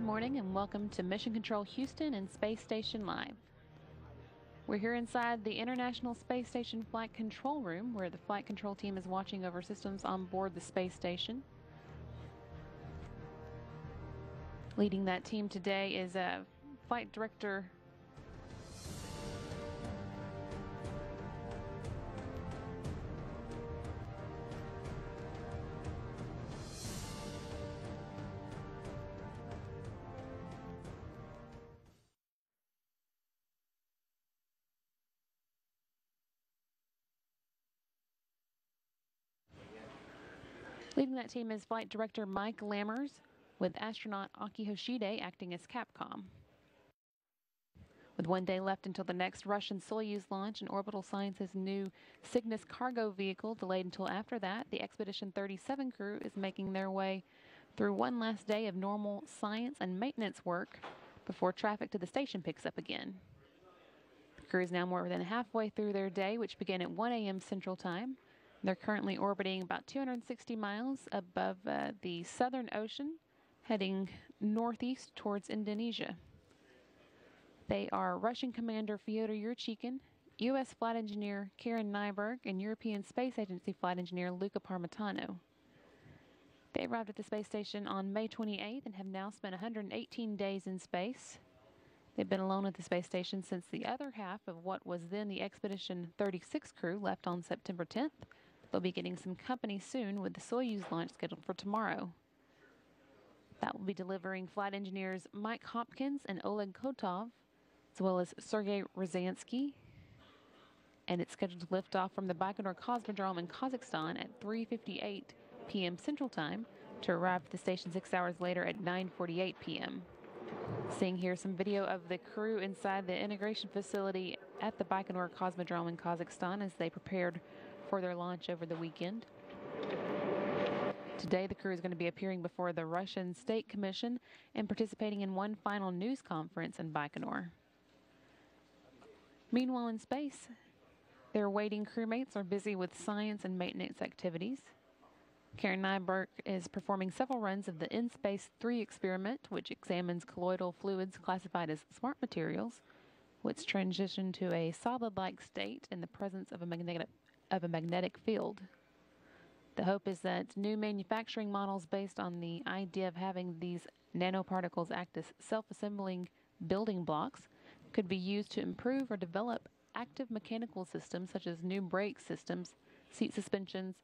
Good morning and welcome to Mission Control Houston and Space Station Live. We're here inside the International Space Station Flight Control Room where the flight control team is watching over systems on board the space station. Leading that team today is Flight Director Flight Director Mike Lammers, with astronaut Aki Hoshide acting as Capcom. With 1 day left until the next Russian Soyuz launch and Orbital Science's new Cygnus cargo vehicle delayed until after that, the Expedition 37 crew is making their way through one last day of normal science and maintenance work before traffic to the station picks up again. The crew is now more than halfway through their day, which began at 1 a.m. Central Time. They're currently orbiting about 260 miles above the Southern Ocean, heading northeast towards Indonesia. They are Russian Commander Fyodor Yurchikhin, U.S. Flight Engineer Karen Nyberg, and European Space Agency Flight Engineer Luca Parmitano. They arrived at the space station on May 28th and have now spent 118 days in space. They've been alone at the space station since the other half of what was then the Expedition 36 crew left on September 10th. They'll be getting some company soon with the Soyuz launch scheduled for tomorrow. That will be delivering flight engineers Mike Hopkins and Oleg Kotov, as well as Sergei Ryazanskiy. And it's scheduled to lift off from the Baikonur Cosmodrome in Kazakhstan at 3:58 p.m. Central Time to arrive at the station 6 hours later at 9:48 p.m. Seeing here some video of the crew inside the integration facility at the Baikonur Cosmodrome in Kazakhstan as they prepared for their launch over the weekend. Today, the crew is going to be appearing before the Russian State Commission and participating in one final news conference in Baikonur. Meanwhile, in space, their waiting crewmates are busy with science and maintenance activities. Karen Nyberg is performing several runs of the In-Space 3 experiment, which examines colloidal fluids classified as smart materials, which transition to a solid-like state in the presence of a magnetic field. The hope is that new manufacturing models based on the idea of having these nanoparticles act as self-assembling building blocks could be used to improve or develop active mechanical systems such as new brake systems, seat suspensions,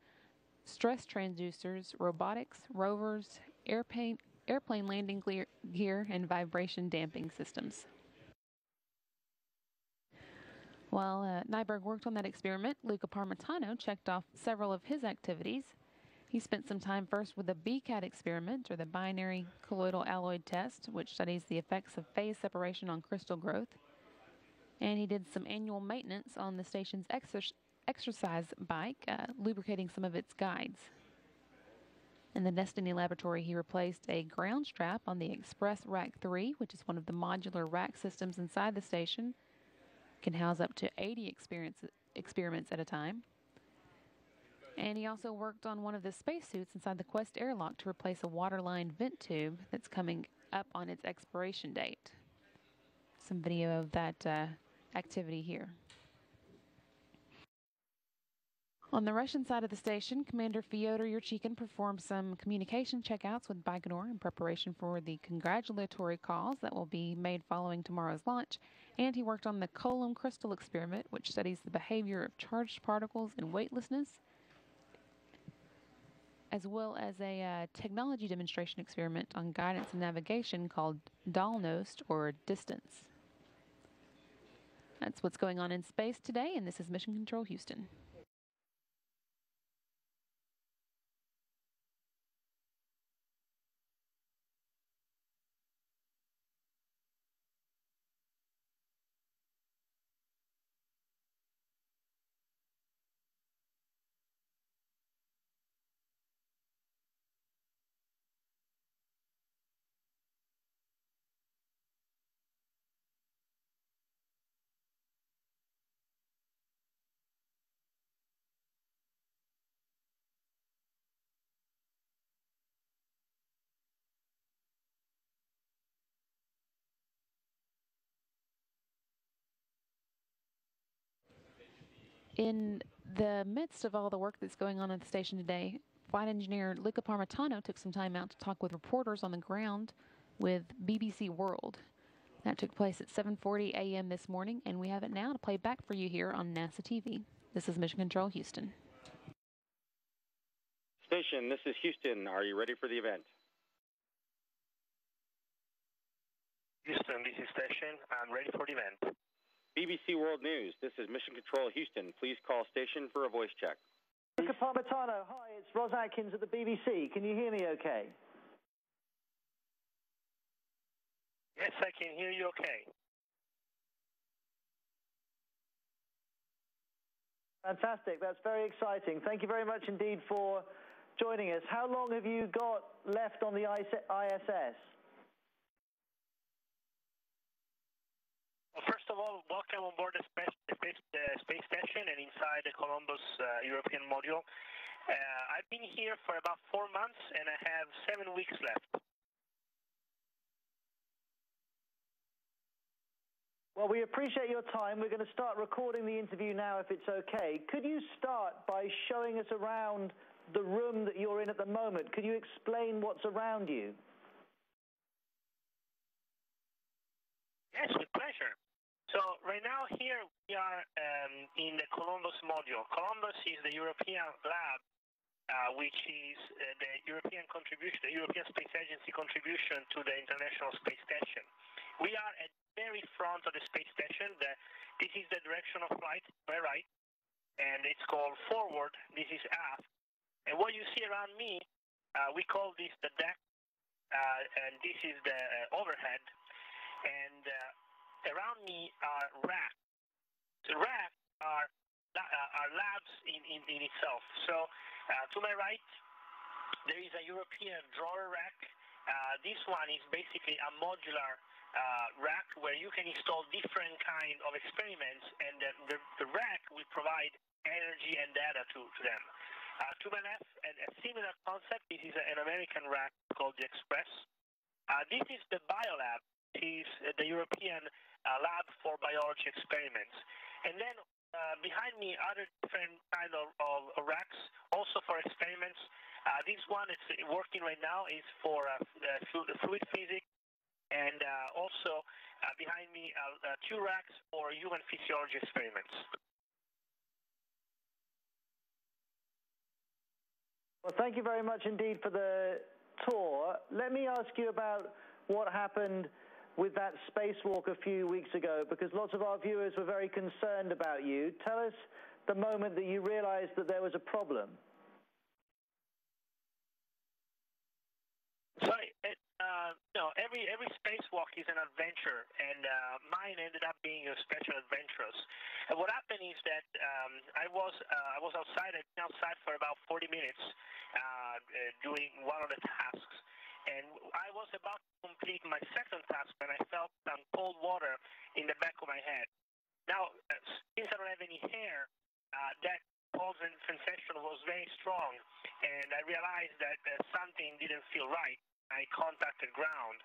stress transducers, robotics, rovers, airplane landing gear, and vibration damping systems. While Nyberg worked on that experiment, Luca Parmitano checked off several of his activities. He spent some time first with the BCAT experiment, or the binary colloidal alloy test, which studies the effects of phase separation on crystal growth. And he did some annual maintenance on the station's exercise bike, lubricating some of its guides. In the Destiny laboratory, he replaced a ground strap on the Express Rack 3, which is one of the modular rack systems inside the station. Can house up to 80 experiments at a time. And he also worked on one of the spacesuits inside the Quest airlock to replace a waterline vent tube that's coming up on its expiration date. Some video of that activity here. On the Russian side of the station, Commander Fyodor Yurchikhin performed some communication checkouts with Baikonur in preparation for the congratulatory calls that will be made following tomorrow's launch, and he worked on the Coulomb crystal experiment, which studies the behavior of charged particles and weightlessness, as well as a technology demonstration experiment on guidance and navigation called Dalnost, or Distance. That's what's going on in space today, and this is Mission Control Houston. In the midst of all the work that's going on at the station today, flight engineer Luca Parmitano took some time out to talk with reporters on the ground with BBC World. That took place at 7:40 a.m. this morning, and we have it now to play back for you here on NASA TV. This is Mission Control Houston. Station, this is Houston. Are you ready for the event? Houston, this is Station. I'm ready for the event. BBC World News, this is Mission Control Houston. Please call station for a voice check. Luca Parmitano, hi, it's Ros Atkins at the BBC. Can you hear me okay? Yes, I can hear you okay. Fantastic, that's very exciting. Thank you very much indeed for joining us. How long have you got left on the ISS? Well, first of all, welcome on board the space station and inside the Columbus European module. I've been here for about 4 months and I have 7 weeks left. Well, we appreciate your time. We're going to start recording the interview now if it's okay. Could you start by showing us around the room that you're in at the moment? Could you explain what's around you? Yes, with pleasure. So right now here we are in the Columbus module. Columbus is the European lab, which is the European contribution, the European Space Agency contribution to the International Space Station. We are at the very front of the space station. This is the direction of flight, my right, and it's called forward. This is aft. And what you see around me, we call this the deck, and this is the overhead. And around me are racks. The racks are labs in itself. So to my right, there is a European drawer rack. This one is basically a modular rack where you can install different kind of experiments, and the rack will provide energy and data to them. To my left, a similar concept. This is an American rack called the Express. This is the biolab. Is the European lab for biology experiments. And then behind me, other different kind of racks, also for experiments. This one is working right now is for fluid physics, and also behind me, 2 racks for human physiology experiments. Well, thank you very much indeed for the tour. Let me ask you about what happened with that spacewalk a few weeks ago, because lots of our viewers were very concerned about you. Tell us the moment that you realized that there was a problem. Sorry, every spacewalk is an adventure, and mine ended up being especially adventurous. And what happened is that I was outside. I'd been outside for about 40 minutes doing one of the tasks. And I was about to complete my second task when I felt some cold water in the back of my head. Now, since I don't have any hair, that cold sensation was very strong, and I realized that something didn't feel right. I contacted ground,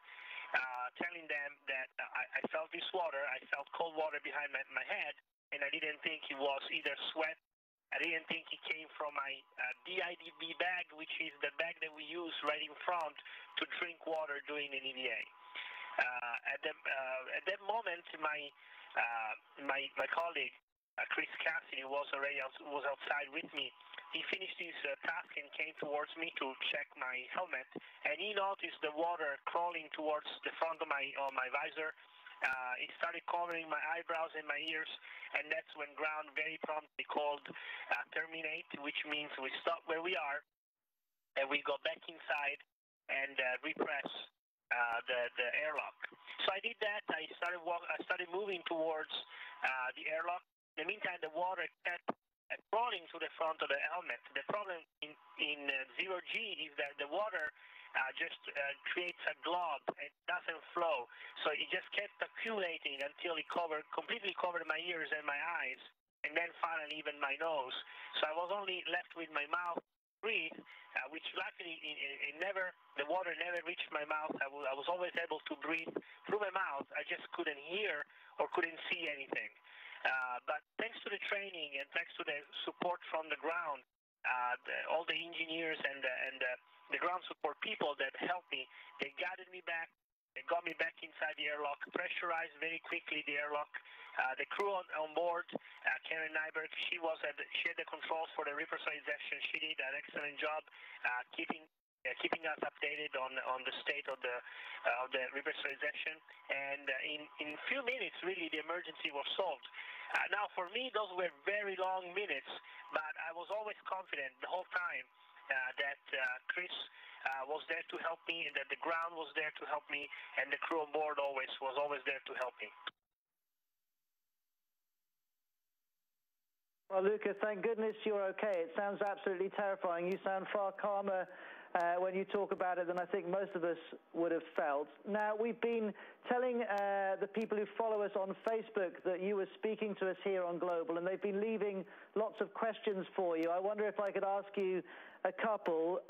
telling them that I felt this water, I felt cold water behind my head, and I didn't think it was either sweat. I didn't think it came from my DIDB bag, which is the bag that we use right in front to drink water during an EVA. At that moment, my colleague Chris Cassidy was outside with me. He finished his task and came towards me to check my helmet, and he noticed the water crawling towards the front of my visor. It started covering my eyebrows and my ears, and that's when ground very promptly called terminate, which means we stop where we are and we go back inside and repress the airlock. So I did that. I started moving towards the airlock. In the meantime, the water kept crawling to the front of the helmet. The problem in zero-G is that the water just creates a glob and doesn't flow. So it just kept accumulating until it completely covered my ears and my eyes, and then finally even my nose. So I was only left with my mouth to breathe, which luckily the water never reached my mouth. I was always able to breathe through my mouth. I just couldn't hear or couldn't see anything. But thanks to the training and thanks to the support from the ground, all the engineers and the ground support people that helped me, they guided me back. They got me back inside the airlock, pressurized very quickly the airlock. The crew on board, Karen Nyberg, she had the controls for the repressurization. She did an excellent job keeping us updated on the state of the repressurization. And in a few minutes, really, the emergency was solved. Now, for me, those were very long minutes, but I was always confident the whole time that Chris was there to help me, and that the ground was there to help me, and the crew on board was always there to help me. Well, Luca, thank goodness you're okay. It sounds absolutely terrifying. You sound far calmer when you talk about it than I think most of us would have felt. Now, we've been telling the people who follow us on Facebook that you were speaking to us here on Global, and they've been leaving lots of questions for you. I wonder if I could ask you a couple.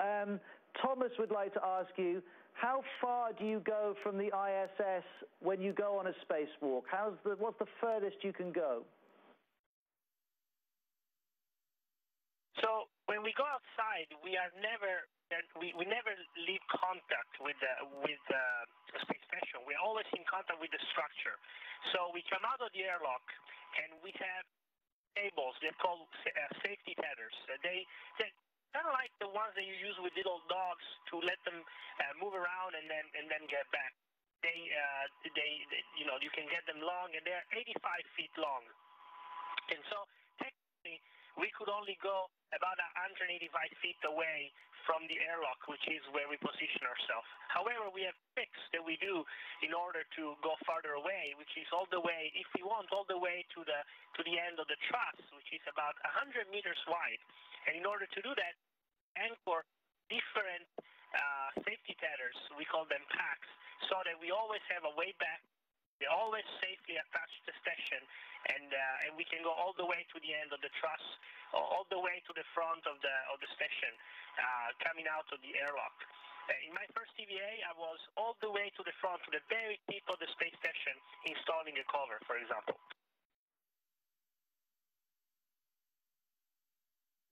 Thomas would like to ask you, how far do you go from the ISS when you go on a spacewalk? What's the furthest you can go? So when we go outside, we never leave contact with the space station. We're always in contact with the structure. So we come out of the airlock, and we have cables. They're called safety tethers. They're kind of like the ones that you use with little dogs to let them move around and then get back. You can get them long, and they're 85 feet long. And so technically, we could only go about 185 feet away from the airlock, which is where we position ourselves. However, we have tricks that we do in order to go farther away, which is all the way, if we want, all the way to the end of the truss, which is about 100 meters wide. And in order to do that, anchor different safety tethers, we call them packs, so that we always have a way back. They always safely attach the station, and we can go all the way to the end of the truss, all the way to the front of the station, coming out of the airlock. In my first TVA, I was all the way to the front, to the very tip of the space station, installing a cover, for example.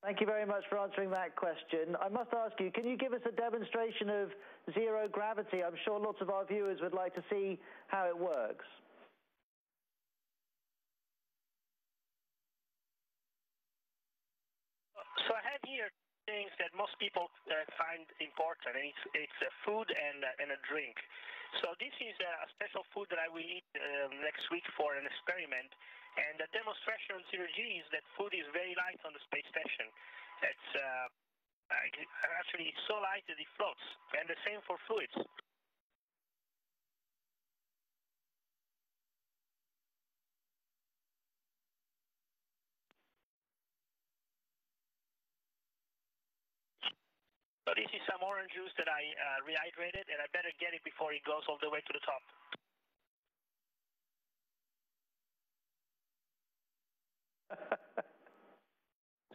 Thank you very much for answering that question. I must ask you, can you give us a demonstration of zero gravity? I'm sure lots of our viewers would like to see how it works. So I have here things that most people find important, and it's food and a drink. So this is a special food that I will eat next week for an experiment. And the demonstration on zero G is that food is very light on the space station. It's actually so light that it floats, and the same for fluids. So this is some orange juice that I rehydrated, and I better get it before it goes all the way to the top.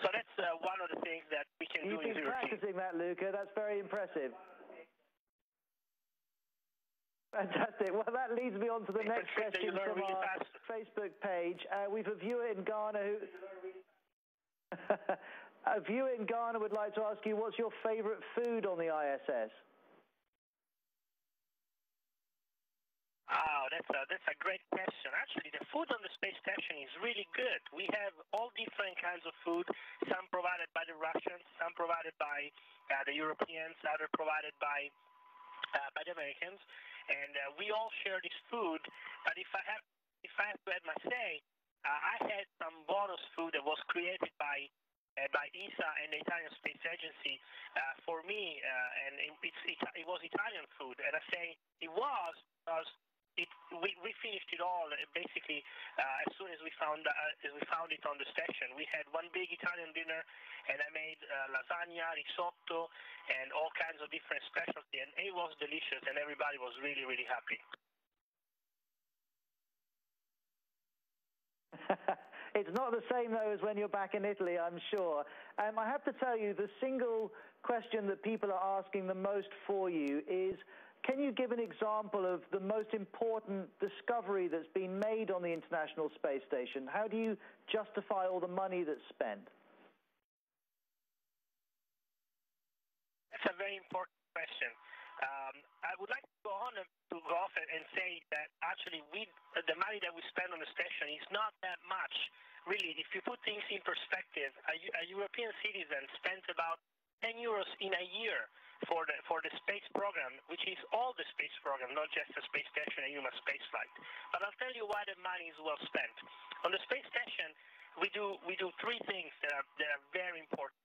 So that's one of the things that we can do in zero G. You've been practicing that, Luca. That's very impressive. Fantastic. Well, that leads me on to the next question from our Facebook page. We've a viewer in Ghana who... A viewer in Ghana would like to ask you, what's your favorite food on the ISS? Oh, that's a great question. Actually, the food on the space station is really good. We have all different kinds of food, some provided by the Russians, some provided by the Europeans, other provided by the Americans, and we all share this food. But if I have to add my say, I had some bonus food that was created by ESA and the Italian Space Agency for me, and it was Italian food. And I say it was because we finished it all basically as soon as we found it on the station. We had one big Italian dinner, and I made lasagna, risotto, and all kinds of different specialties, and it was delicious, and everybody was really, really happy. It's not the same, though, as when you're back in Italy, I'm sure. I have to tell you, the single question that people are asking the most for you is, can you give an example of the most important discovery that's been made on the International Space Station? How do you justify all the money that's spent? That's a very important question. I would like to go on to go off and say that actually the money that we spend on the station is not that much. Really, if you put things in perspective, a European citizen spends about 10 euros in a year for the space program, which is all the space program, not just the space station and human space flight. But I'll tell you why the money is well spent. On the space station, we do three things that are very important.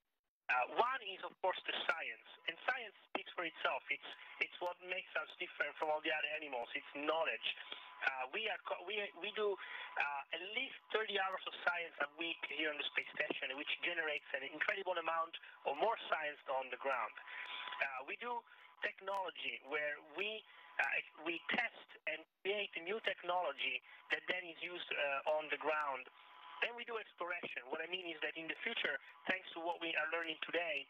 One is, of course, the science, and science speaks for itself. It's what makes us different from all the other animals. It's knowledge. We do at least 30 hours of science a week here on the space station, which generates an incredible amount of more science on the ground. We do technology where we test and create new technology that then is used on the ground. Then we do exploration. What I mean is that in the future, thanks to what we are learning today,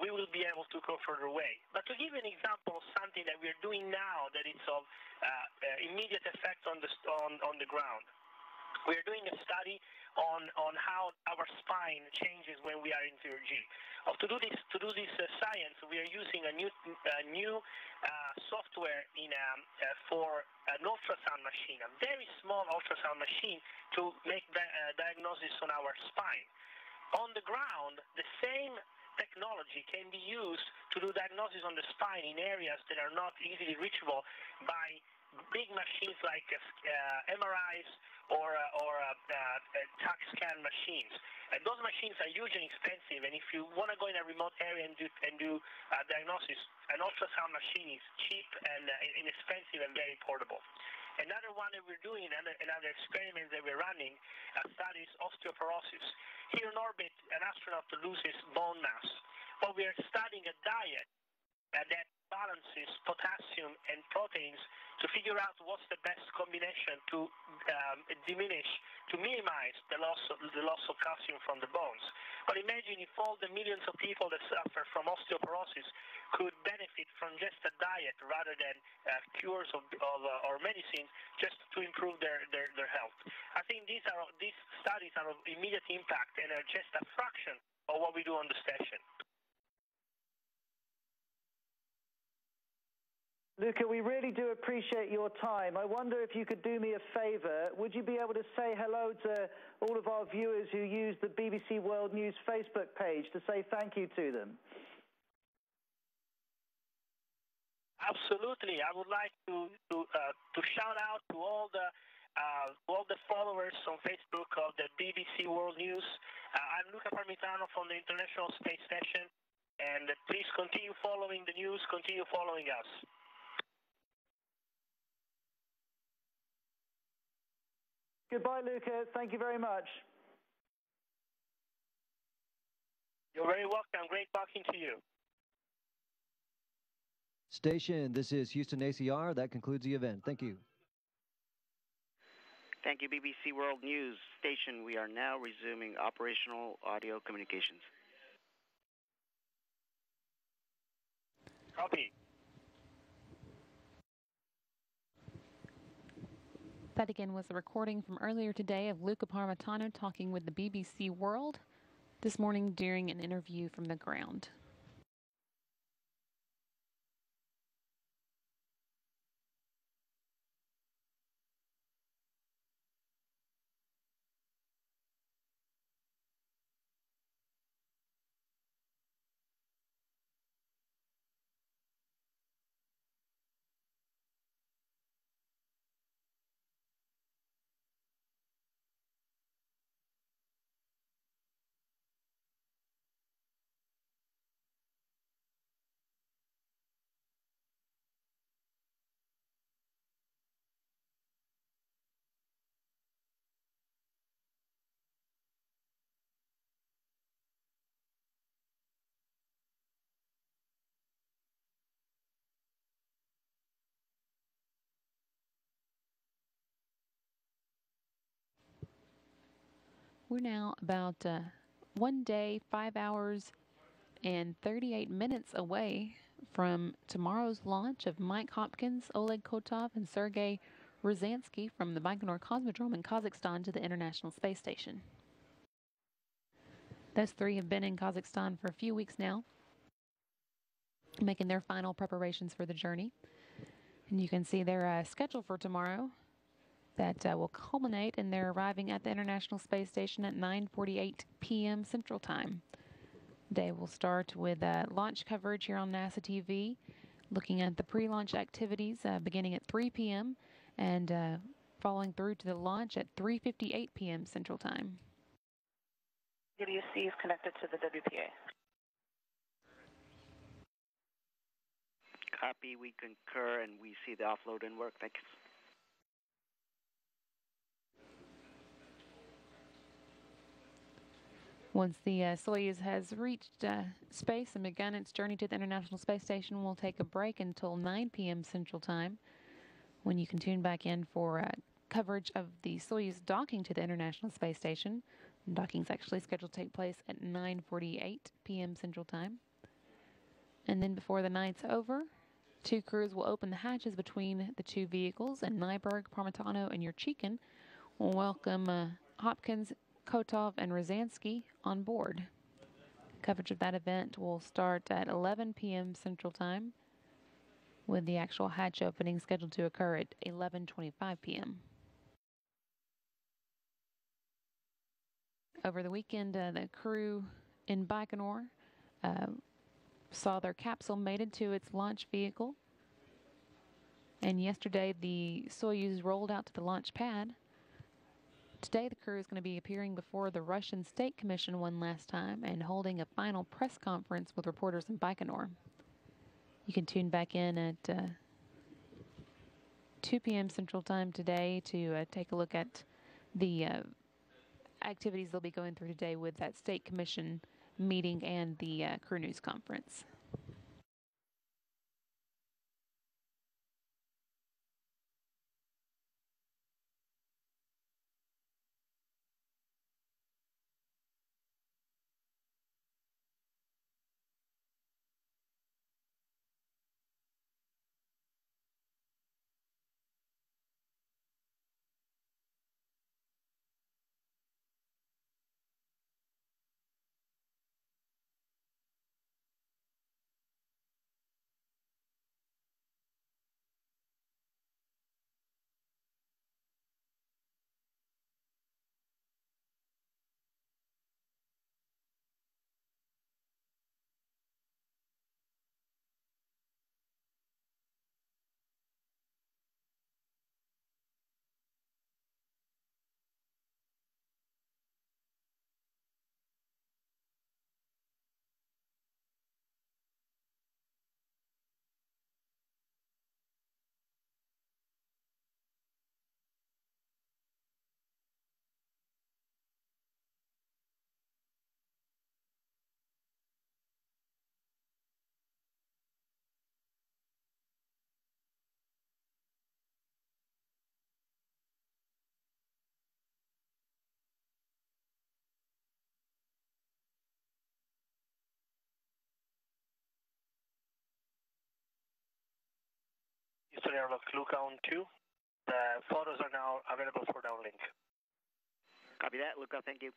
we will be able to go further away. But to give an example of something that we are doing now that is of immediate effect on the ground, we are doing a study on how our spine changes when we are in 0G. To do this science, we are using a new software for an ultrasound machine, a very small ultrasound machine to make diagnosis on our spine. On the ground, the same technology can be used to do diagnosis on the spine in areas that are not easily reachable by big machines like MRIs or TAC scan machines. And those machines are huge and expensive, and if you want to go in a remote area and do diagnosis, an ultrasound machine is cheap and inexpensive and very portable. Another one that we're doing, another experiment that we're running, studies osteoporosis. Here in orbit, an astronaut loses bone mass, but we are studying a diet that balances potassium and proteins to figure out what's the best combination to minimize the loss of calcium from the bones. But imagine if all the millions of people that suffer from osteoporosis could benefit from just a diet rather than cures or medicines just to improve their health. I think these studies are of immediate impact and are just a fraction of what we do on the station. Luca, we really do appreciate your time. I wonder if you could do me a favor. Would you be able to say hello to all of our viewers who use the BBC World News Facebook page to say thank you to them? Absolutely. I would like to shout out to all the followers on Facebook of the BBC World News. I'm Luca Parmitano from the International Space Station, and please continue following the news, continue following us. Goodbye, Luca. Thank you very much. You're very welcome. Great talking to you. Station, this is Houston ACR. That concludes the event. Thank you. Thank you, BBC World News Station. We are now resuming operational audio communications. Copy. That again was a recording from earlier today of Luca Parmitano talking with the BBC World this morning during an interview from the ground. We're now about 1 day, 5 hours, and 38 minutes away from tomorrow's launch of Mike Hopkins, Oleg Kotov, and Sergei Rosansky from the Baikonur Cosmodrome in Kazakhstan to the International Space Station. Those three have been in Kazakhstan for a few weeks now, making their final preparations for the journey. And you can see their schedule for tomorrow that will culminate in their arriving at the International Space Station at 9:48 p.m. Central Time. Day will start with launch coverage here on NASA TV, looking at the pre-launch activities beginning at 3 p.m. and following through to the launch at 3:58 p.m. Central Time. WC is connected to the WPA. Copy, we concur, and we see the offload and work. Thanks. Once the Soyuz has reached space and begun its journey to the International Space Station, we'll take a break until 9 p.m. Central Time, when you can tune back in for coverage of the Soyuz docking to the International Space Station. Docking is actually scheduled to take place at 9:48 p.m. Central Time. And then before the night's over, two crews will open the hatches between the two vehicles, and Nyberg, Parmitano, and Yurchikhin will welcome Hopkins, Kotov, and Rosansky on board. Coverage of that event will start at 11 p.m. Central Time, with the actual hatch opening scheduled to occur at 11:25 p.m. Over the weekend, the crew in Baikonur saw their capsule mated to its launch vehicle. And yesterday, the Soyuz rolled out to the launch pad. Today, the crew is going to be appearing before the Russian State Commission one last time and holding a final press conference with reporters in Baikonur. You can tune back in at 2 p.m. Central Time today to take a look at the activities they'll be going through today with that State Commission meeting and the crew news conference. Houston Airlock, Luca on 2. The photos are now available for downlink. Copy that, Luca. Thank you.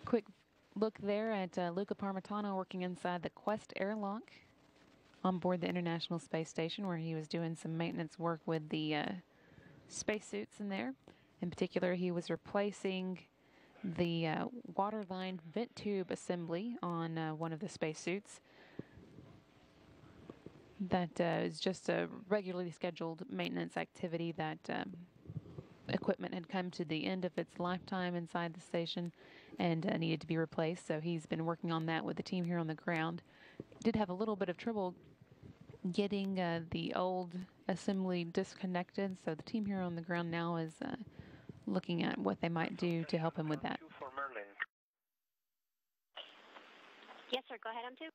Quick look there at Luca Parmitano working inside the Quest airlock on board the International Space Station, where he was doing some maintenance work with the spacesuits in there. In particular, he was replacing the waterline vent tube assembly on one of the spacesuits. That is just a regularly scheduled maintenance activity that equipment had come to the end of its lifetime inside the station and needed to be replaced. So he's been working on that with the team here on the ground. Did have a little bit of trouble getting the old assembly disconnected, so the team here on the ground now is looking at what they might do to help him with that. For Merlin. Yes, sir. Go ahead, M2.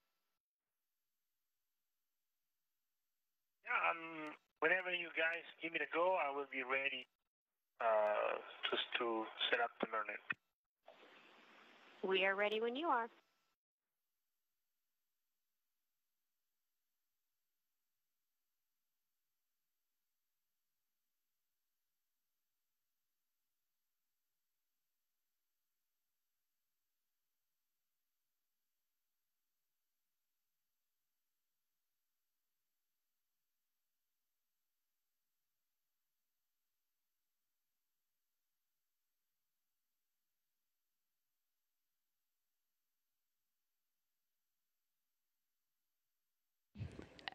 Whenever you guys give me the go, I will be ready just to set up the Merlin. We are ready when you are.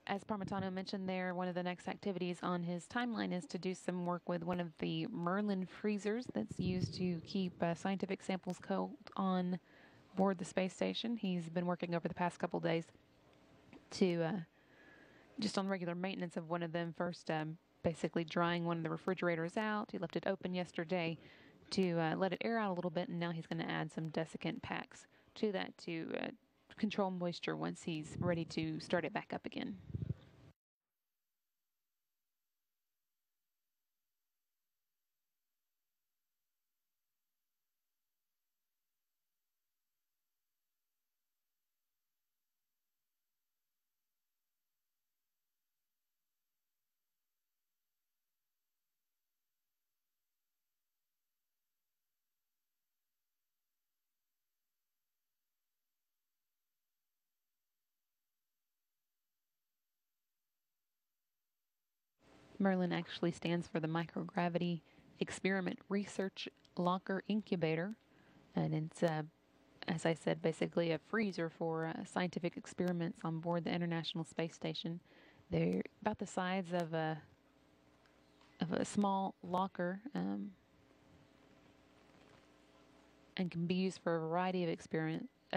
As Parmitano mentioned there, one of the next activities on his timeline is to do some work with one of the Merlin freezers that's used to keep scientific samples cold on board the space station. He's been working over the past couple days to just on regular maintenance of one of them. First, basically drying one of the refrigerators out. He left it open yesterday to let it air out a little bit, and now he's going to add some desiccant packs to that to control moisture once he's ready to start it back up again. Merlin actually stands for the Microgravity Experiment Research Locker Incubator, and it's, as I said, basically a freezer for scientific experiments on board the International Space Station. They're about the size of a small locker, and can be used for a variety of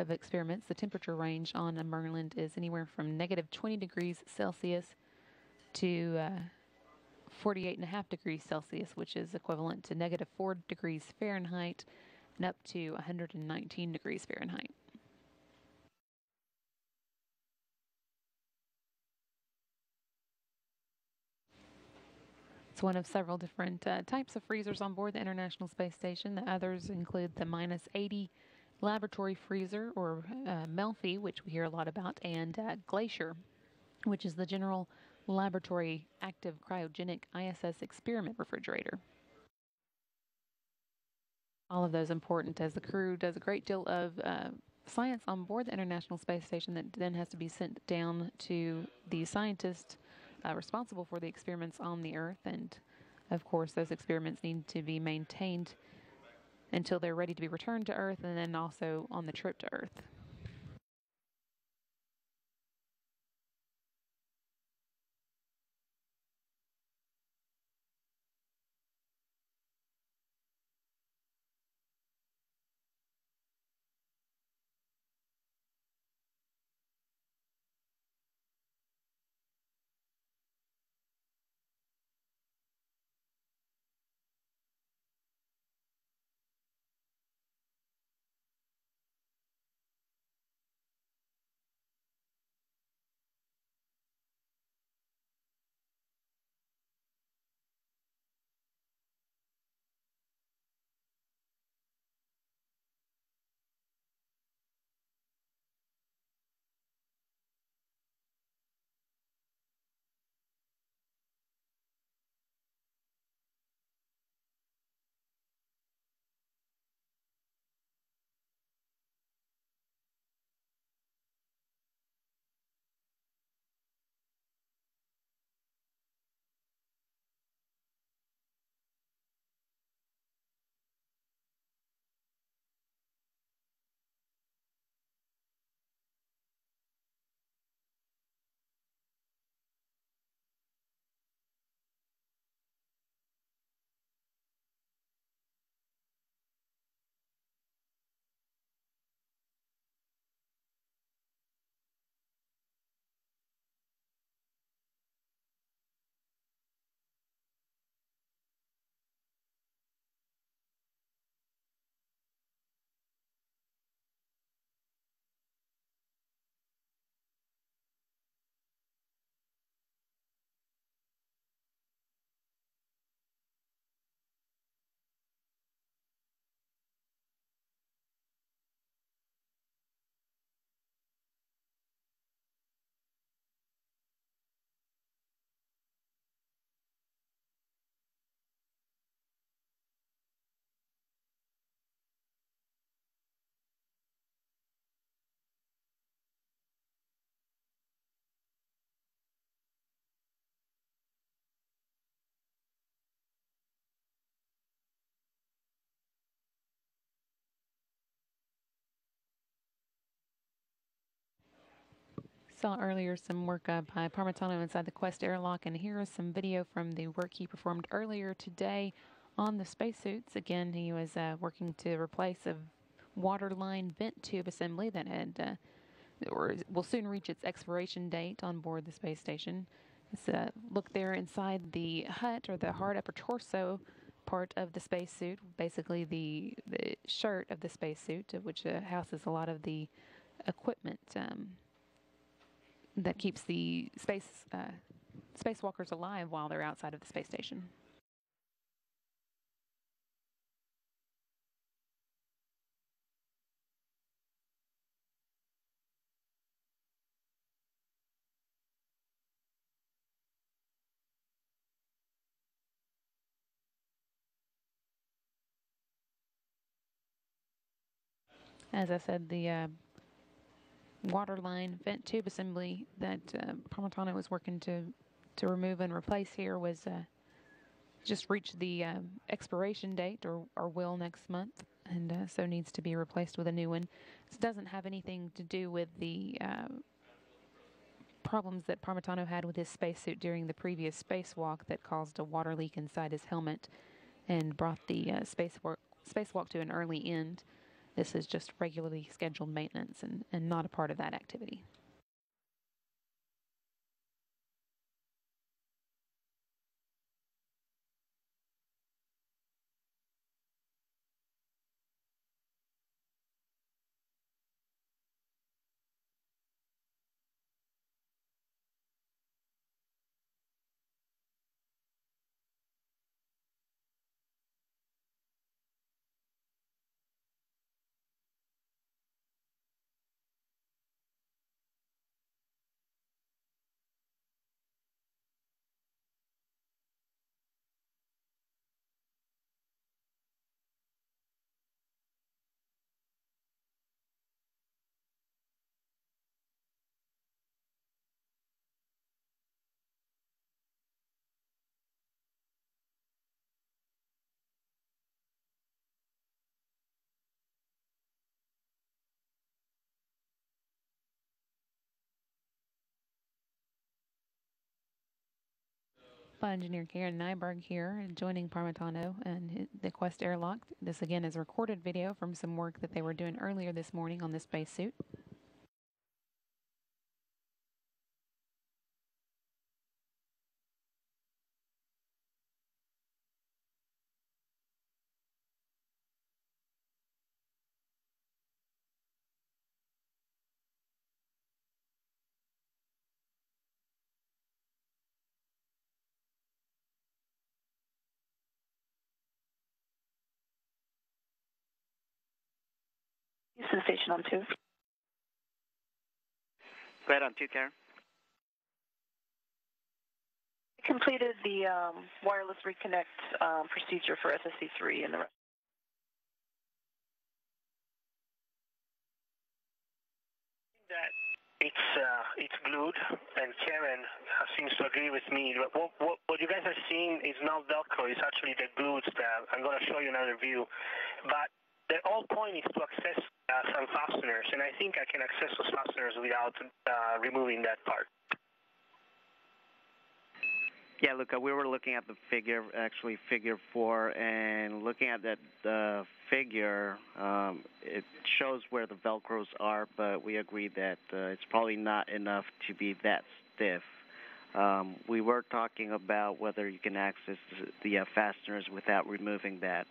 experiments. The temperature range on a Merlin is anywhere from negative 20 degrees Celsius to 48.5 degrees Celsius, which is equivalent to negative 4 degrees Fahrenheit and up to 119 degrees Fahrenheit. It's one of several different types of freezers on board the International Space Station. The others include the minus 80 laboratory freezer, or Melfi, which we hear a lot about, and Glacier, which is the general laboratory active cryogenic ISS experiment refrigerator. All of those important, as the crew does a great deal of science on board the International Space Station that then has to be sent down to the scientists responsible for the experiments on the Earth. And of course, those experiments need to be maintained until they're ready to be returned to Earth, and then also on the trip to Earth. saw earlier some work by Parmitano inside the Quest airlock, and here is some video from the work he performed earlier today on the spacesuits. Again, he was working to replace a waterline vent tube assembly that had or will soon reach its expiration date on board the space station. It's a look there inside the hut, or the hard upper torso part of the spacesuit, basically the shirt of the spacesuit, which houses a lot of the equipment that keeps the spacewalkers alive while they're outside of the space station. As I said, the waterline vent tube assembly that Parmitano was working to remove and replace here was just reached the expiration date, or will next month, and so needs to be replaced with a new one. This doesn't have anything to do with the problems that Parmitano had with his spacesuit during the previous spacewalk that caused a water leak inside his helmet and brought the spacewalk to an early end. This is just regularly scheduled maintenance and not a part of that activity. Engineer Karen Nyberg here, joining Parmitano and the Quest airlock. This again is a recorded video from some work that they were doing earlier this morning on the spacesuit. Houston Station on 2. Go ahead on 2, Karen. Completed the wireless reconnect procedure for SSC-3 and the rest. That it's glued, and Karen seems to agree with me. What you guys are seeing is not Velcro. It's actually the glued strap. I'm going to show you another view, but the whole point is to access some fasteners, and I think I can access those fasteners without removing that part. Yeah, look, we were looking at the figure, actually figure 4, and looking at that figure, it shows where the Velcros are, but we agreed that it's probably not enough to be that stiff. We were talking about whether you can access the fasteners without removing that,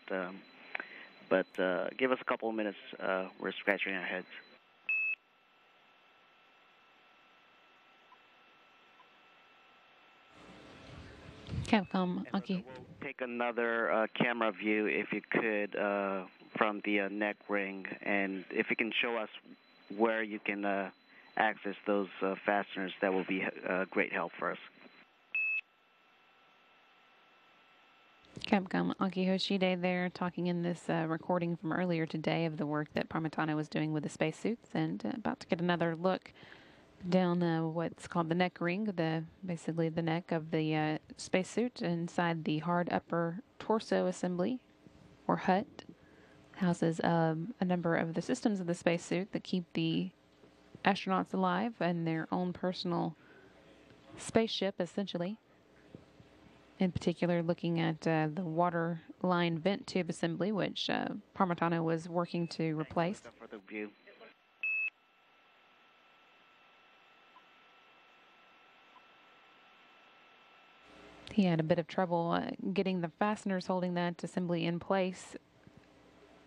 but give us a couple of minutes. We're scratching our heads. Capcom, okay. We'll take another camera view, if you could, from the neck ring, and if you can show us where you can access those fasteners, that will be great help for us. Capcom Aki Hoshide there, talking in this recording from earlier today of the work that Parmitano was doing with the spacesuits, and about to get another look down what's called the neck ring, basically the neck of the spacesuit inside the hard upper torso assembly, or hut. Houses a number of the systems of the spacesuit that keep the astronauts alive in their own personal spaceship, essentially. In particular, looking at the water line vent tube assembly, which Parmitano was working to replace. For the view. He had a bit of trouble getting the fasteners holding that assembly in place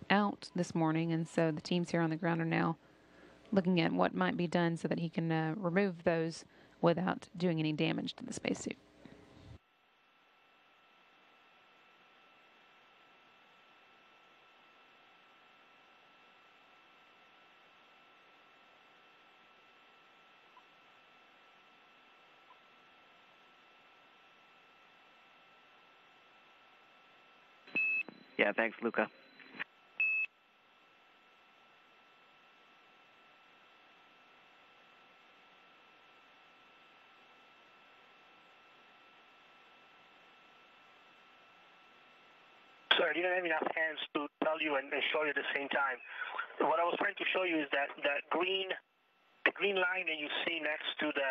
out this morning, and so the teams here on the ground are now looking at what might be done so that he can remove those without doing any damage to the spacesuit. Yeah, thanks, Luca. Sir, I didn't have enough hands to tell you and show you at the same time. What I was trying to show you is that the green line that you see next to the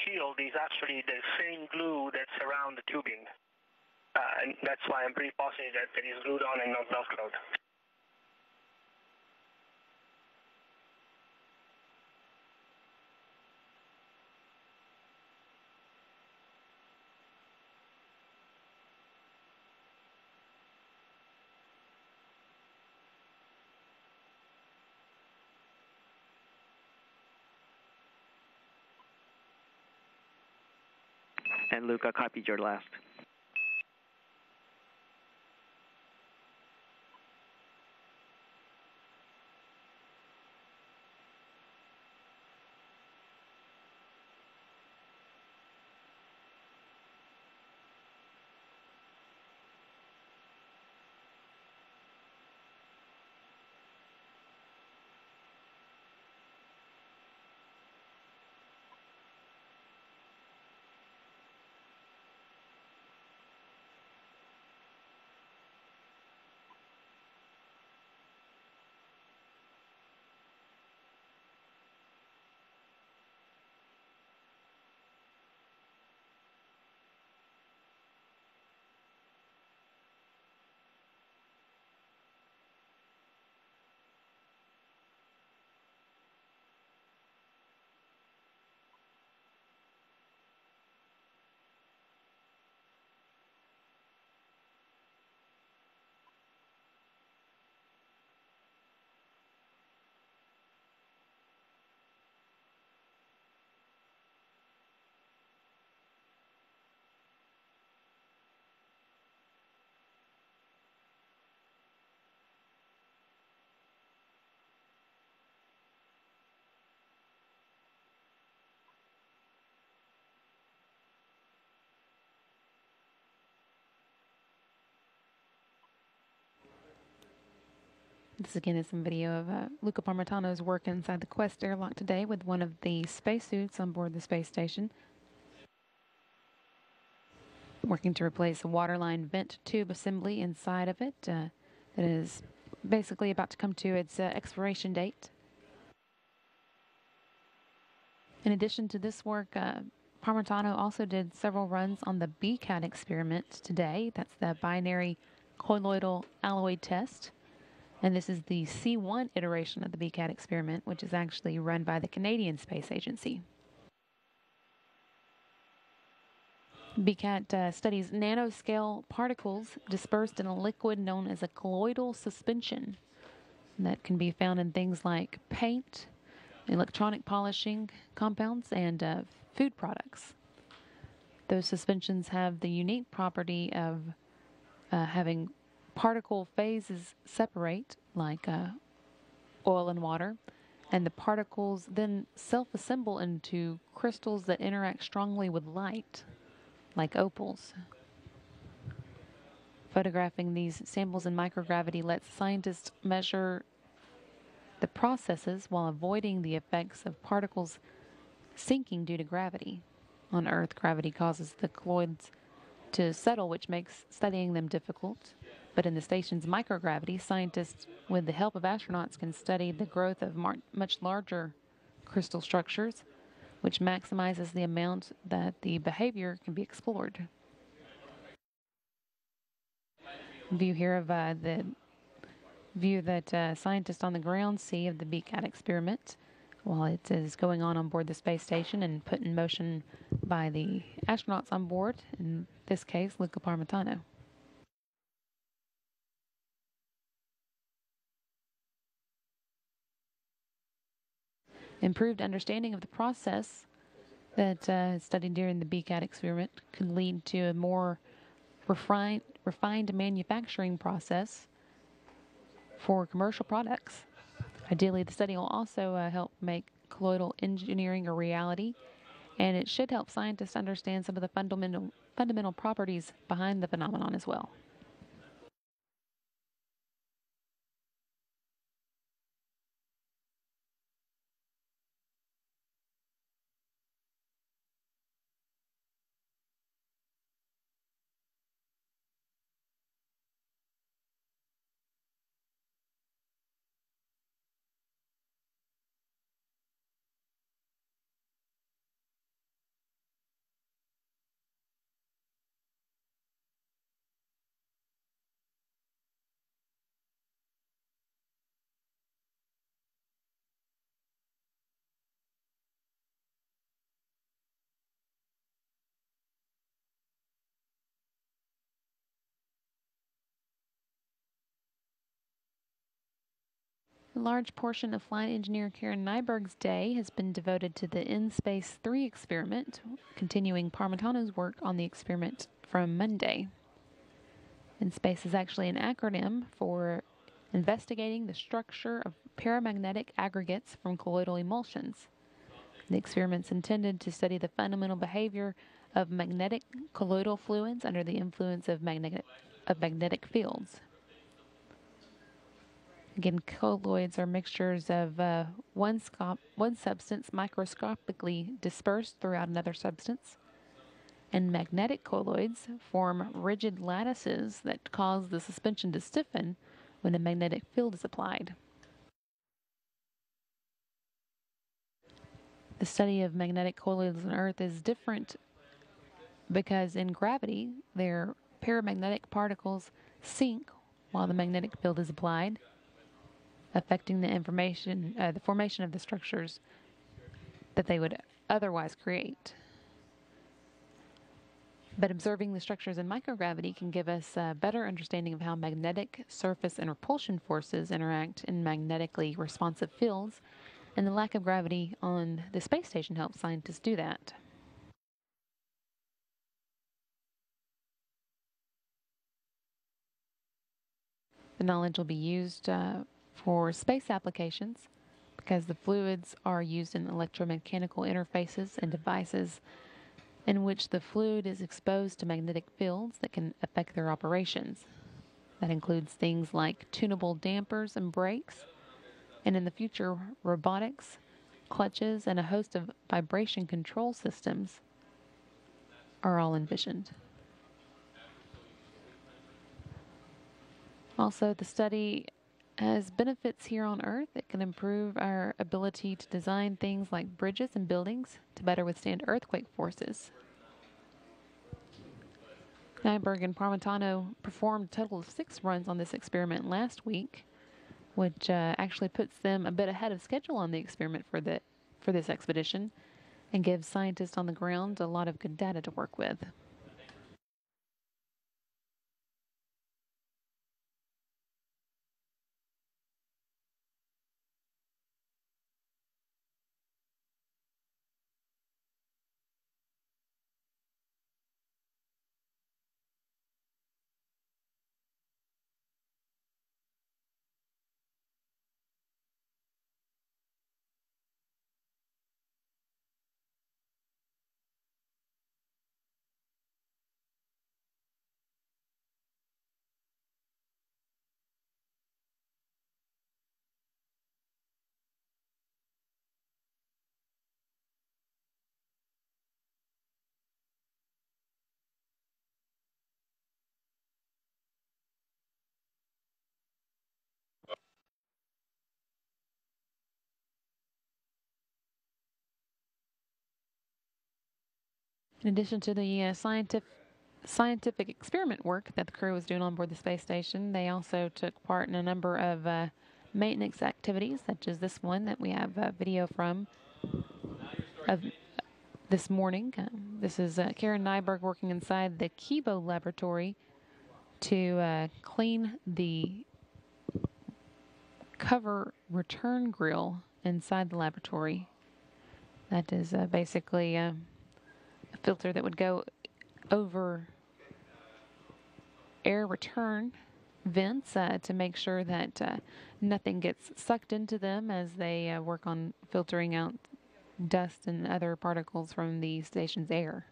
shield is actually the same glue that's around the tubing. And that's why I'm pretty positive that it is glued on and not Velcroed. And Luca copied your last. This again is some video of Luca Parmitano's work inside the Quest airlock today with one of the spacesuits on board the space station. Working to replace a waterline vent tube assembly inside of it that is basically about to come to its expiration date. In addition to this work, Parmitano also did several runs on the BCAT experiment today. That's the binary colloidal alloy test. And this is the C1 iteration of the BCAT experiment, which is actually run by the Canadian Space Agency. BCAT studies nanoscale particles dispersed in a liquid known as a colloidal suspension that can be found in things like paint, electronic polishing compounds, and food products. Those suspensions have the unique property of having particle phases separate, like oil and water, and the particles then self-assemble into crystals that interact strongly with light, like opals. Photographing these samples in microgravity lets scientists measure the processes while avoiding the effects of particles sinking due to gravity. On Earth, gravity causes the colloids to settle, which makes studying them difficult. But in the station's microgravity, scientists, with the help of astronauts, can study the growth of much larger crystal structures, which maximizes the amount that the behavior can be explored. View here of the view that scientists on the ground see of the BCAT experiment while it is going on board the space station and put in motion by the astronauts on board, in this case, Luca Parmitano. Improved understanding of the process that studied during the BCAT experiment could lead to a more refined manufacturing process for commercial products. Ideally, the study will also help make colloidal engineering a reality, and it should help scientists understand some of the fundamental properties behind the phenomenon as well. A large portion of flight engineer Karen Nyberg's day has been devoted to the InSpace 3 experiment, continuing Parmitano's work on the experiment from Monday. InSpace is actually an acronym for investigating the structure of paramagnetic aggregates from colloidal emulsions. The experiment's intended to study the fundamental behavior of magnetic colloidal fluids under the influence of magnetic fields. Again, colloids are mixtures of one substance microscopically dispersed throughout another substance. And magnetic colloids form rigid lattices that cause the suspension to stiffen when a magnetic field is applied. The study of magnetic colloids on Earth is different because in gravity, their paramagnetic particles sink while the magnetic field is applied, affecting the formation of the structures that they would otherwise create. But observing the structures in microgravity can give us a better understanding of how magnetic surface and repulsion forces interact in magnetically responsive fields, and the lack of gravity on the space station helps scientists do that. The knowledge will be used for space applications because the fluids are used in electromechanical interfaces and devices in which the fluid is exposed to magnetic fields that can affect their operations. That includes things like tunable dampers and brakes, and in the future, robotics, clutches, and a host of vibration control systems are all envisioned. Also, the study has benefits here on Earth. It can improve our ability to design things like bridges and buildings to better withstand earthquake forces. Nyberg and Parmitano performed a total of 6 runs on this experiment last week, which actually puts them a bit ahead of schedule on the experiment for this expedition and gives scientists on the ground a lot of good data to work with. In addition to the scientific experiment work that the crew was doing on board the space station, they also took part in a number of maintenance activities, such as this one that we have video from of this morning. This is Karen Nyberg working inside the Kibo laboratory to clean the cover return grill inside the laboratory. That is basically a filter that would go over air return vents to make sure that nothing gets sucked into them as they work on filtering out dust and other particles from the station's air.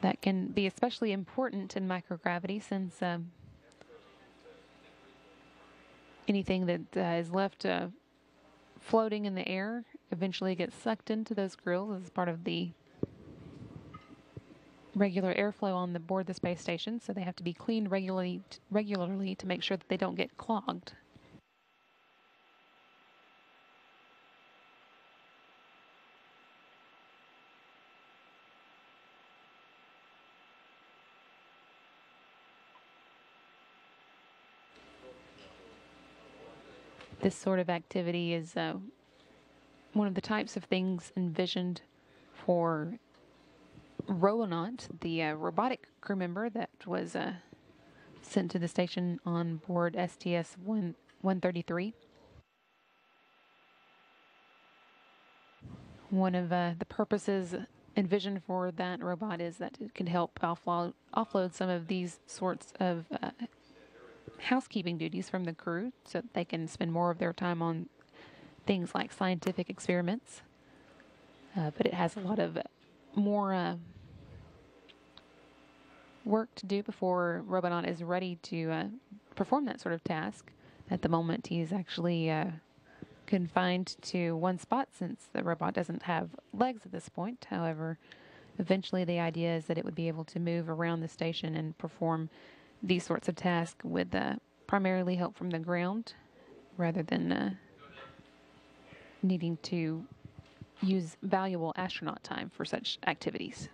That can be especially important in microgravity since anything that is left floating in the air eventually gets sucked into those grills as part of the regular airflow on the board the space station, so they have to be cleaned regularly to make sure that they don't get clogged. This sort of activity is one of the types of things envisioned for Robonaut, the robotic crew member that was sent to the station on board STS-133. One of the purposes envisioned for that robot is that it can help offload some of these sorts of housekeeping duties from the crew so that they can spend more of their time on things like scientific experiments. But it has a lot of more work to do before Robonaut is ready to perform that sort of task. At the moment, he's actually confined to one spot since the robot doesn't have legs at this point. However, eventually the idea is that it would be able to move around the station and perform these sorts of tasks with primarily help from the ground rather than needing to use valuable astronaut time for such activities.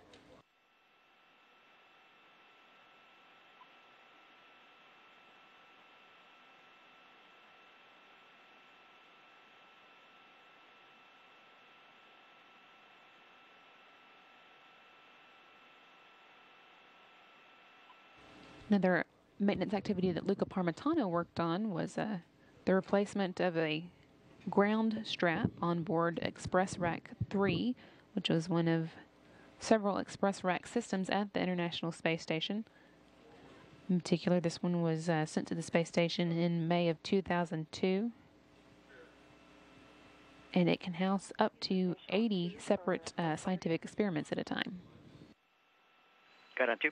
Another maintenance activity that Luca Parmitano worked on was the replacement of a ground strap on board Express Rack 3, which was one of several Express Rack systems at the International Space Station. In particular, this one was sent to the space station in May of 2002. And it can house up to 80 separate scientific experiments at a time. Got on two.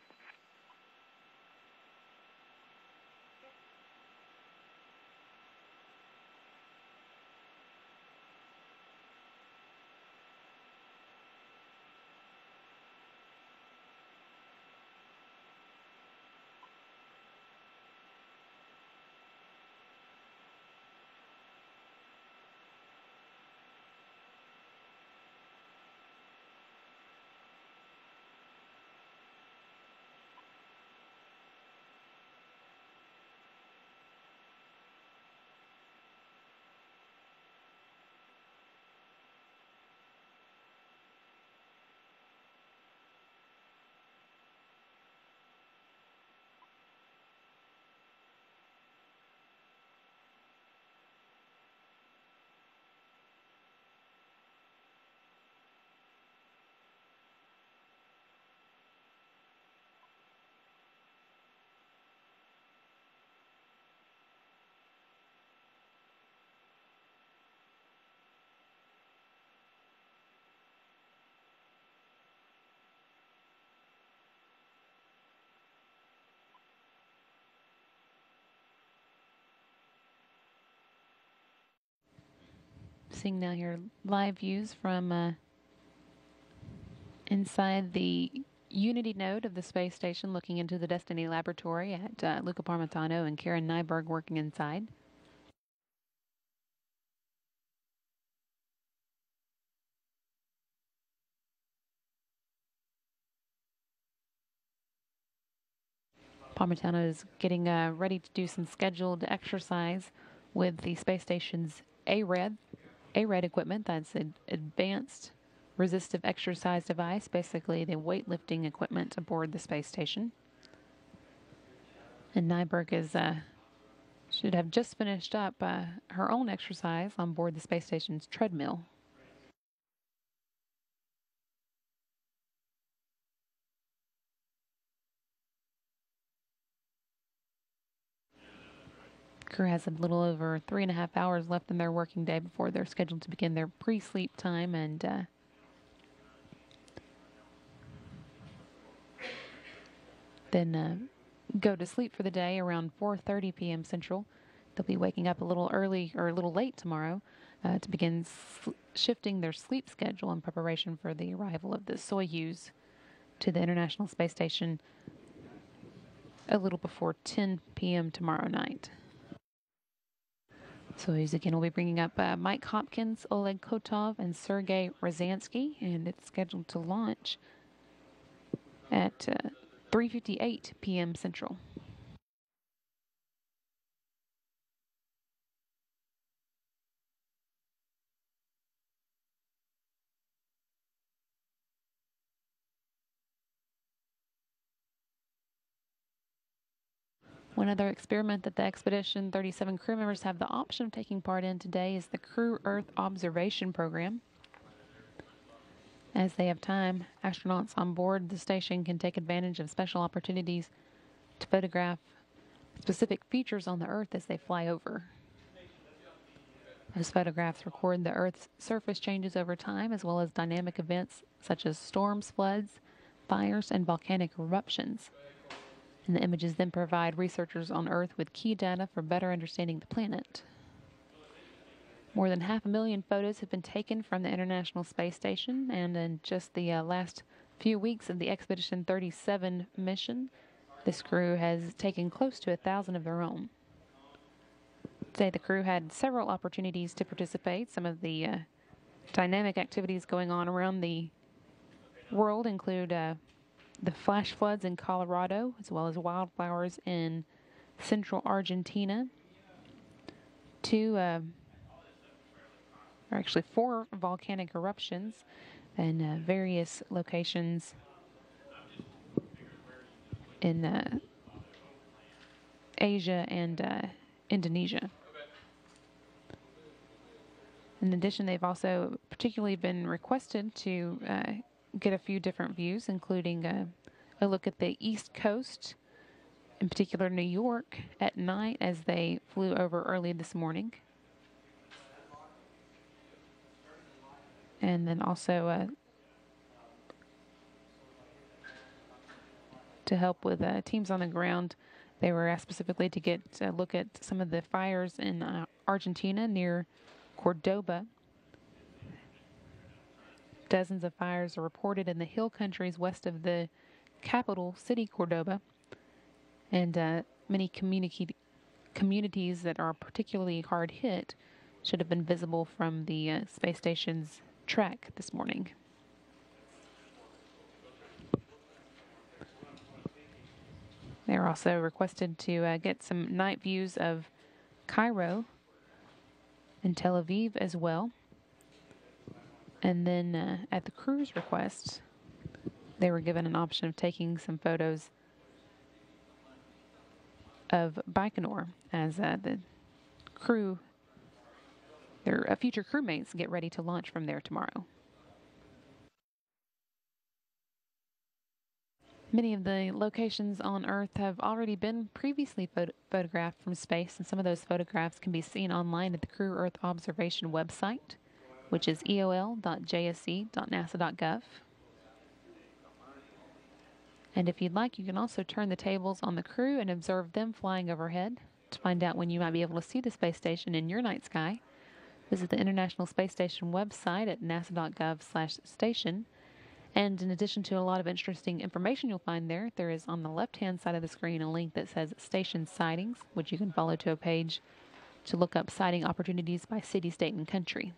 Seeing now here live views from inside the Unity node of the space station, looking into the Destiny laboratory at Luca Parmitano and Karen Nyberg working inside. Parmitano is getting ready to do some scheduled exercise with the space station's ARED equipment. That's an advanced resistive exercise device, basically the weightlifting equipment aboard the space station. And Nyberg should have just finished up her own exercise on board the space station's treadmill. Crew has a little over 3.5 hours left in their working day before they're scheduled to begin their pre-sleep time, and then go to sleep for the day around 4:30 p.m. Central. They'll be waking up a little early or a little late tomorrow to begin shifting their sleep schedule in preparation for the arrival of the Soyuz to the International Space Station a little before 10 p.m. tomorrow night. Soyuz again will be bringing up Mike Hopkins, Oleg Kotov, and Sergei Rosansky, and it's scheduled to launch at 3:58 p.m. Central. One other experiment that the Expedition 37 crew members have the option of taking part in today is the Crew Earth Observation Program. As they have time, astronauts on board the station can take advantage of special opportunities to photograph specific features on the Earth as they fly over. Those photographs record the Earth's surface changes over time, as well as dynamic events such as storms, floods, fires, and volcanic eruptions. And the images then provide researchers on Earth with key data for better understanding the planet. More than 500,000 photos have been taken from the International Space Station, and in just the last few weeks of the Expedition 37 mission, this crew has taken close to 1,000 of their own. Today, the crew had several opportunities to participate. Some of the dynamic activities going on around the world include the flash floods in Colorado, as well as wildfires in central Argentina. Four volcanic eruptions in various locations in Asia and Indonesia. In addition, they've also particularly been requested to get a few different views, including a look at the East Coast, in particular New York, at night as they flew over early this morning. And then also to help with teams on the ground, they were asked specifically to get a look at some of the fires in Argentina near Cordoba. Dozens of fires are reported in the hill countries west of the capital city, Cordoba, and many communities that are particularly hard hit should have been visible from the space station's track this morning. They were also requested to get some night views of Cairo and Tel Aviv as well. And then at the crew's request, they were given an option of taking some photos of Baikonur as the crew, their future crewmates, get ready to launch from there tomorrow. Many of the locations on Earth have already been previously photographed from space, and some of those photographs can be seen online at the Crew Earth Observation website, which is eol.jsc.nasa.gov. And if you'd like, you can also turn the tables on the crew and observe them flying overhead. To find out when you might be able to see the space station in your night sky, visit the International Space Station website at nasa.gov/station. And in addition to a lot of interesting information you'll find there, there is on the left-hand side of the screen a link that says Station Sightings, which you can follow to a page to look up sighting opportunities by city, state, and country.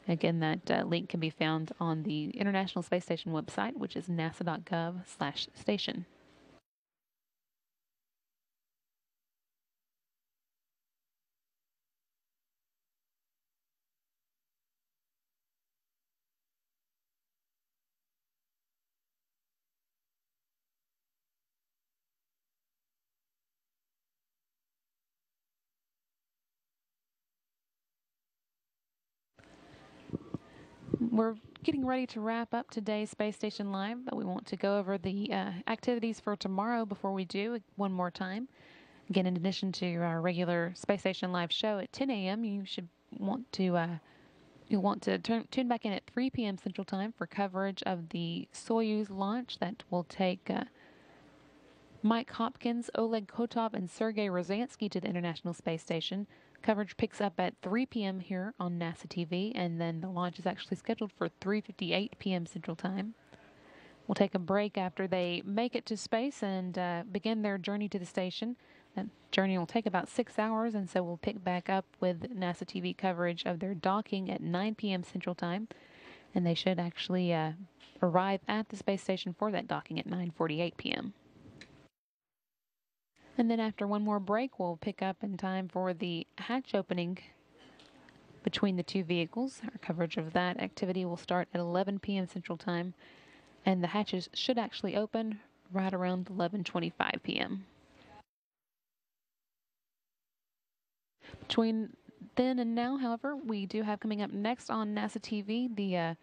Again, that link can be found on the International Space Station website, which is nasa.gov/station. We're getting ready to wrap up today's Space Station Live, but we want to go over the activities for tomorrow before we do one more time. Again, in addition to our regular Space Station Live show at 10 a.m., you'll want to tune back in at 3 p.m. Central Time for coverage of the Soyuz launch that will take Mike Hopkins, Oleg Kotov, and Sergei Rosansky to the International Space Station. Coverage picks up at 3 p.m. here on NASA TV, and then the launch is actually scheduled for 3:58 p.m. Central Time. We'll take a break after they make it to space and begin their journey to the station. That journey will take about 6 hours, and so we'll pick back up with NASA TV coverage of their docking at 9 p.m. Central Time, and they should actually arrive at the space station for that docking at 9:48 p.m. And then after one more break, we'll pick up in time for the hatch opening between the two vehicles. Our coverage of that activity will start at 11 p.m. Central Time, and the hatches should actually open right around 11:25 p.m. Between then and now, however, we do have coming up next on NASA TV the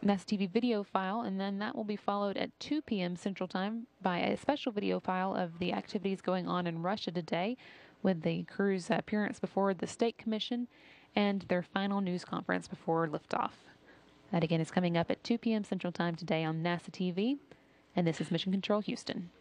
NASA TV video file, and then that will be followed at 2 p.m. Central Time by a special video file of the activities going on in Russia today with the crew's appearance before the State Commission and their final news conference before liftoff. That again is coming up at 2 p.m. Central Time today on NASA TV, and this is Mission Control Houston.